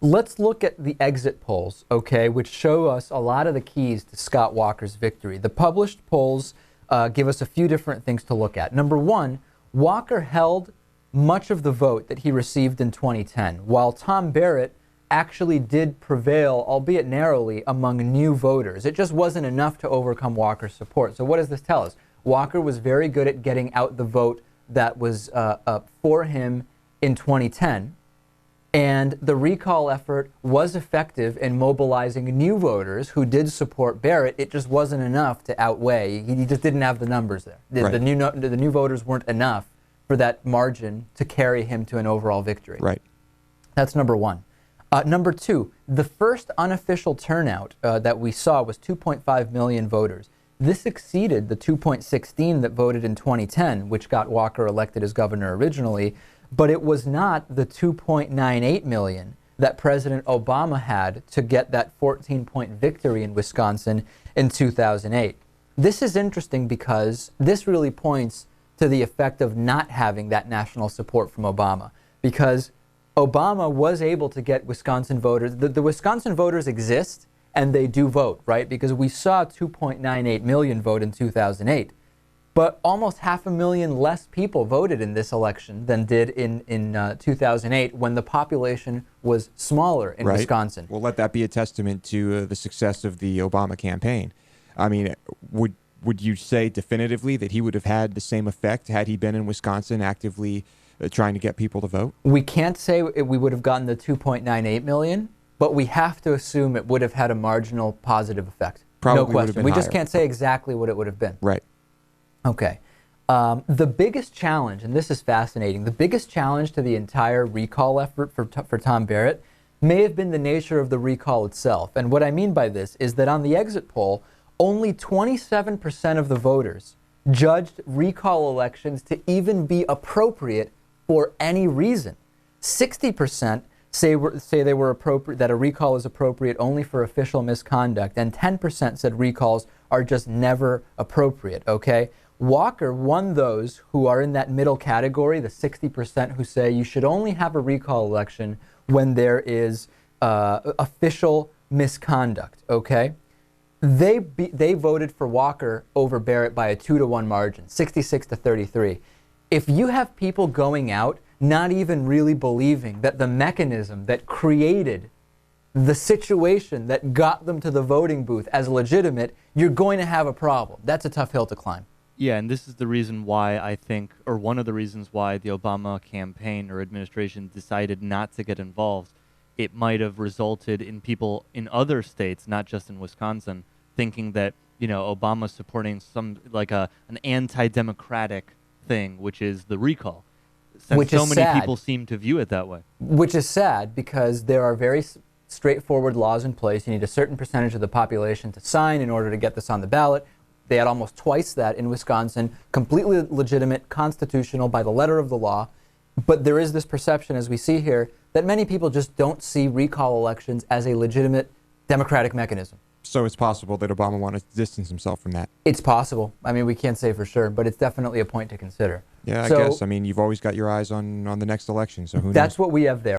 Let's look at the exit polls, okay, which show us a lot of the keys to Scott Walker's victory. The published polls give us a few different things to look at. Number one, Walker held much of the vote that he received in 2010, while Tom Barrett actually did prevail, albeit narrowly, among new voters. It just wasn't enough to overcome Walker's support. So what does this tell us? Walker was very good at getting out the vote that was for him in 2010, and the recall effort was effective in mobilizing new voters who did support Barrett. It just wasn't enough to outweigh. He just didn't have the numbers there. Right. The new voters weren't enough for that margin to carry him to an overall victory. Right. That's number one. Number two, the first unofficial turnout that we saw was 2.5 million voters. This exceeded the 2.16 that voted in 2010, which got Walker elected as governor originally, but it was not the 2.98 million that President Obama had to get that 14-point victory in Wisconsin in 2008. This is interesting because this really points to the effect of not having that national support from Obama, because Obama was able to get Wisconsin voters. The Wisconsin voters exist, and they do vote, right? Because we saw 2.98 million vote in 2008. But almost 500,000 less people voted in this election than did in 2008, when the population was smaller in Wisconsin. Well, let that be a testament to the success of the Obama campaign. I mean, would you say definitively that he would have had the same effect had he been in Wisconsin actively trying to get people to vote? We can't say we would have gotten the 2.98 million, but we have to assume it would have had a marginal positive effect. Probably no question. would have been We just higher. can't say exactly what it would have been. Right. Okay. The biggest challenge, and this is fascinating, the biggest challenge to the entire recall effort for Tom Barrett may have been the nature of the recall itself. And what I mean by this is that on the exit poll, only 27% of the voters judged recall elections to even be appropriate for any reason. 60% say they were appropriate, that a recall is appropriate only for official misconduct, and 10% said recalls are just never appropriate, okay? Walker won those who are in that middle category, the 60% who say you should only have a recall election when there is official misconduct, okay? They voted for Walker over Barrett by a 2-to-1 margin, 66-33. If you have people going out not even really believing that the mechanism that created the situation that got them to the voting booth as legitimate, you're going to have a problem. That's a tough hill to climb. Yeah, and this is the reason why I think, or one of the reasons why the Obama campaign or administration decided not to get involved. It might have resulted in people in other states, not just in Wisconsin, thinking that, you know, Obama's supporting some, like an anti-democratic thing, which is the recall. Since Which so is many sad. people seem to view it that way. Which is sad because there are very straightforward laws in place. You need a certain percentage of the population to sign in order to get this on the ballot. They had almost twice that in Wisconsin, completely legitimate, constitutional by the letter of the law. But there is this perception, as we see here, that many people just don't see recall elections as a legitimate democratic mechanism. So it's possible that Obama wanted to distance himself from that. It's possible. I mean, we can't say for sure, but it's definitely a point to consider. Yeah, I So guess. I mean, you've always got your eyes on the next election, so who knows? that's what we have there.